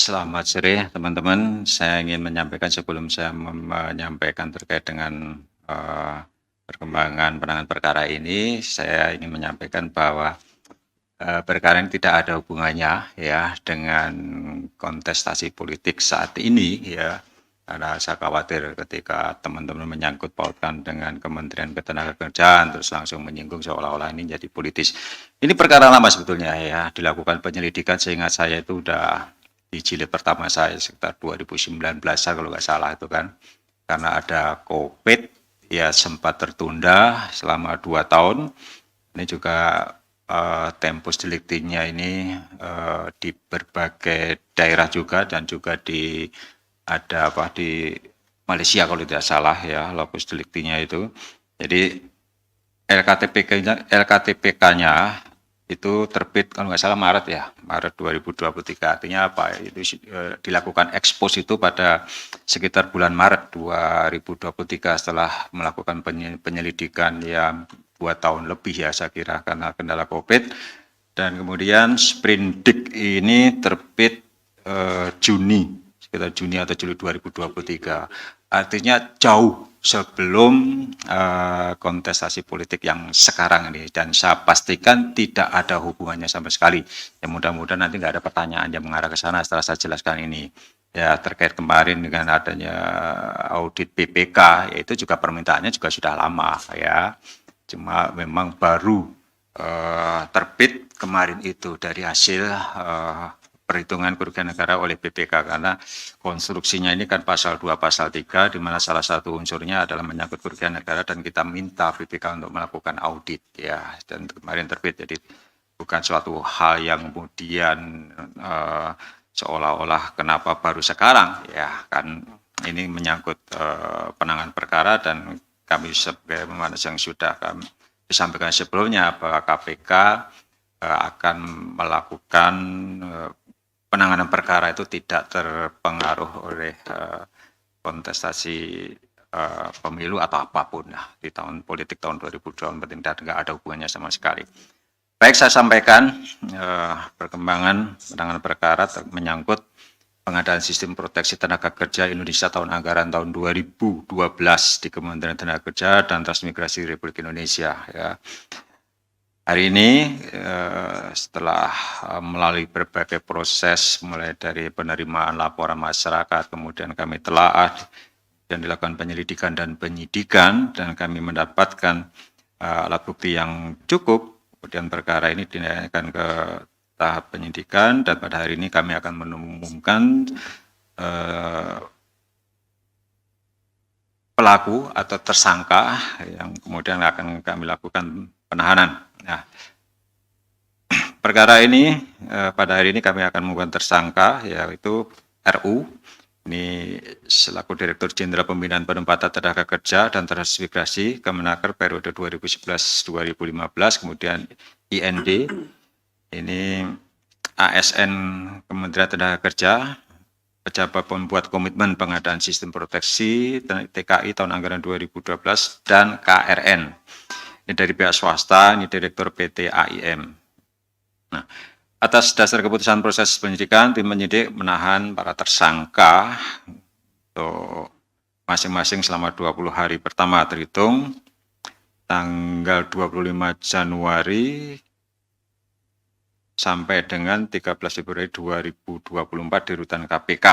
Selamat sore teman-teman. Saya ingin menyampaikan sebelum saya menyampaikan terkait dengan perkembangan penanganan perkara ini, saya ingin menyampaikan bahwa perkara ini tidak ada hubungannya ya dengan kontestasi politik saat ini ya. Karena saya khawatir ketika teman-teman menyangkut pautkan dengan Kementerian Ketenagakerjaan terus langsung menyinggung seolah-olah ini jadi politis. Ini perkara lama sebetulnya ya, dilakukan penyelidikan seingat saya itu udah di jilid pertama saya sekitar 2019 kalau nggak salah itu kan. Karena ada COVID ya sempat tertunda selama 2 tahun. Ini juga tempus delictinya ini di berbagai daerah juga dan juga di Malaysia kalau tidak salah ya locus delictinya itu. Jadi LKTPK-nya itu terbit kalau nggak salah Maret 2023. Artinya apa? Itu dilakukan ekspos itu pada sekitar bulan Maret 2023 setelah melakukan penyelidikan yang 2 tahun lebih ya saya kira karena kendala COVID. Dan kemudian sprindik ini terbit sekitar Juni atau Juli 2023. Artinya jauh sebelum kontestasi politik yang sekarang ini, dan saya pastikan tidak ada hubungannya sama sekali. Ya mudah-mudahan nanti nggak ada pertanyaan yang mengarah ke sana setelah saya jelaskan ini. Ya terkait kemarin dengan adanya audit BPK, yaitu juga permintaannya juga sudah lama ya. Cuma memang baru terbit kemarin itu dari hasil perhitungan kerugian negara oleh BPK, karena konstruksinya ini kan pasal 2 pasal 3 di mana salah satu unsurnya adalah menyangkut kerugian negara dan kita minta BPK untuk melakukan audit ya, dan kemarin terbit. Jadi bukan suatu hal yang kemudian seolah-olah kenapa baru sekarang ya, kan ini menyangkut penanganan perkara dan kami sebagaimana yang sudah kami disampaikan sebelumnya bahwa KPK akan melakukan penanganan perkara itu tidak terpengaruh oleh kontestasi pemilu atau apapun di tahun politik tahun 2024 dan nggak ada hubungannya sama sekali. Baik, saya sampaikan perkembangan penanganan perkara menyangkut pengadaan sistem proteksi tenaga kerja Indonesia tahun anggaran tahun 2012 di Kementerian Tenaga Kerja dan Transmigrasi Republik Indonesia ya. Hari ini setelah melalui berbagai proses mulai dari penerimaan laporan masyarakat, kemudian kami telaah dan dilakukan penyelidikan dan penyidikan, dan kami mendapatkan alat bukti yang cukup, kemudian perkara ini dinaikkan ke tahap penyidikan dan pada hari ini kami akan mengumumkan pelaku atau tersangka yang kemudian akan kami lakukan penahanan. Nah, perkara ini pada hari ini kami akan mengumumkan tersangka yaitu RU. Ini selaku Direktur Jenderal Pembinaan Penempatan Tenaga Kerja dan Transmigrasi Kemenaker periode 2011-2015, kemudian IND, ini ASN Kementerian Tenaga Kerja, pejabat pembuat komitmen pengadaan sistem proteksi TKI tahun anggaran 2012, dan KRN. Ini dari pihak swasta, ini Direktur PT AIM. Nah, atas dasar keputusan proses penyidikan, tim penyidik menahan para tersangka untuk masing-masing selama 20 hari pertama terhitung tanggal 25 Januari sampai dengan 13 Februari 2024 di rutan KPK.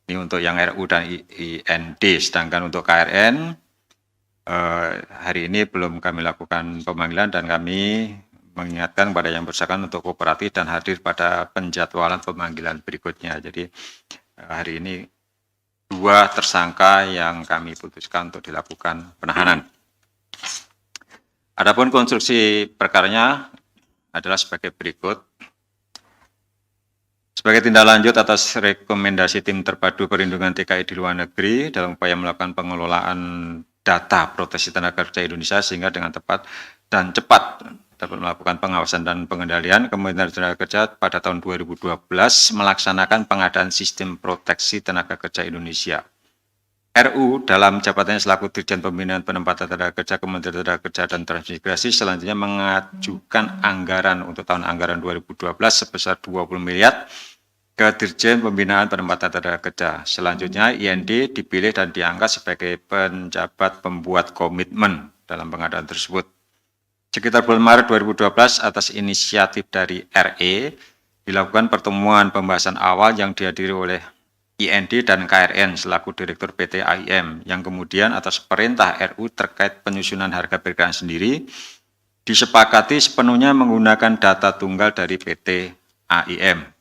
Ini untuk yang RU dan IND, sedangkan untuk KRN hari ini belum kami lakukan pemanggilan dan kami mengingatkan kepada yang bersangkutan untuk kooperatif dan hadir pada penjadwalan pemanggilan berikutnya. Jadi hari ini 2 tersangka yang kami putuskan untuk dilakukan penahanan. Adapun konstruksi perkaranya adalah sebagai berikut. Sebagai tindak lanjut atas rekomendasi tim terpadu perlindungan TKI di luar negeri dalam upaya melakukan pengelolaan data proteksi tenaga kerja Indonesia sehingga dengan tepat dan cepat dapat melakukan pengawasan dan pengendalian, Kementerian Tenaga Kerja pada tahun 2012 melaksanakan pengadaan sistem proteksi tenaga kerja Indonesia. RU dalam jabatannya selaku Dirjen Pembinaan Penempatan Tenaga Kerja Kementerian Tenaga Kerja dan Transmigrasi selanjutnya mengajukan anggaran untuk tahun anggaran 2012 sebesar 20 miliar ke Dirjen Pembinaan Penempatan Tenaga Kerja. Selanjutnya, IND dipilih dan diangkat sebagai penjabat pembuat komitmen dalam pengadaan tersebut. Sekitar bulan Maret 2012, atas inisiatif dari RE, dilakukan pertemuan pembahasan awal yang dihadiri oleh IND dan KRN selaku Direktur PT AIM, yang kemudian atas perintah RU terkait penyusunan harga perkiraan sendiri, disepakati sepenuhnya menggunakan data tunggal dari PT AIM.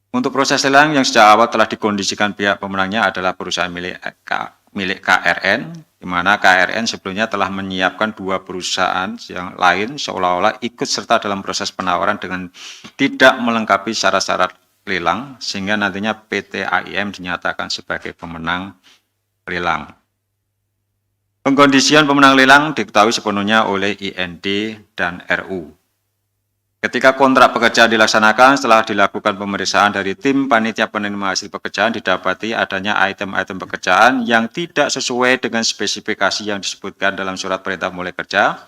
Untuk proses lelang yang sejak awal telah dikondisikan pihak pemenangnya adalah perusahaan milik KRN, di mana KRN sebelumnya telah menyiapkan 2 perusahaan yang lain seolah-olah ikut serta dalam proses penawaran dengan tidak melengkapi syarat-syarat lelang, sehingga nantinya PT AIM dinyatakan sebagai pemenang lelang. Pengkondisian pemenang lelang diketahui sepenuhnya oleh IND dan RU. Ketika kontrak pekerjaan dilaksanakan, setelah dilakukan pemeriksaan dari tim panitia penerima hasil pekerjaan, didapati adanya item-item pekerjaan yang tidak sesuai dengan spesifikasi yang disebutkan dalam surat perintah mulai kerja,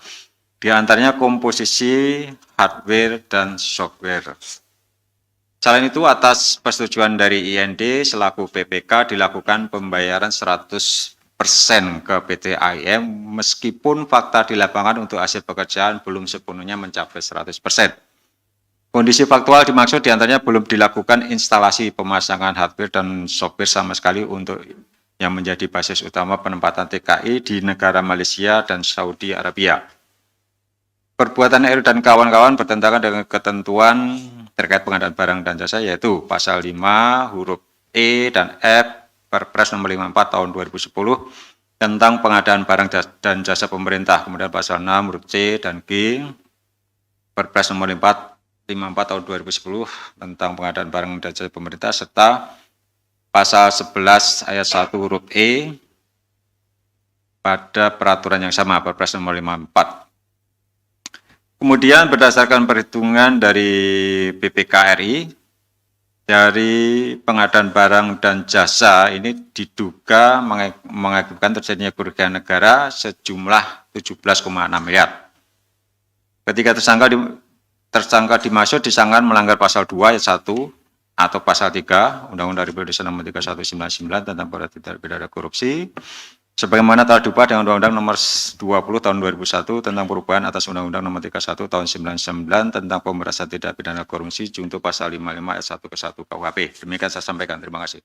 di antaranya komposisi, hardware, dan software. Selain itu, atas persetujuan dari IND selaku PPK dilakukan pembayaran 100% ke PT AIM meskipun fakta di lapangan untuk hasil pekerjaan belum sepenuhnya mencapai 100%. Kondisi faktual dimaksud diantaranya belum dilakukan instalasi pemasangan hardware dan software sama sekali untuk yang menjadi basis utama penempatan TKI di negara Malaysia dan Saudi Arabia. Perbuatan RU dan kawan-kawan bertentangan dengan ketentuan terkait pengadaan barang dan jasa, yaitu pasal 5 huruf E dan F Perpres nomor 54 tahun 2010 tentang pengadaan barang dan jasa pemerintah, kemudian pasal 6 huruf C dan G Perpres nomor 54 tahun 2010 tentang pengadaan barang dan jasa pemerintah, serta pasal 11 ayat 1 huruf E pada peraturan yang sama, Perpres nomor 54. Kemudian berdasarkan perhitungan dari BPK RI, dari pengadaan barang dan jasa ini diduga mengakibatkan terjadinya kerugian negara sejumlah 17,6 miliar. Ketika tersangka dimaksud disangkakan melanggar pasal 2 ayat 1 atau pasal 3 Undang-Undang Republik Indonesia nomor 3199 tentang tindak pidana korupsi, sebagaimana telah diubah dengan Undang-Undang nomor 20 tahun 2001 tentang perubahan atas Undang-Undang nomor 31 tahun 99 tentang pemberantasan tindak pidana korupsi junto pasal 55 ayat 1 ke 1 KUHP. Demikian saya sampaikan. Terima kasih.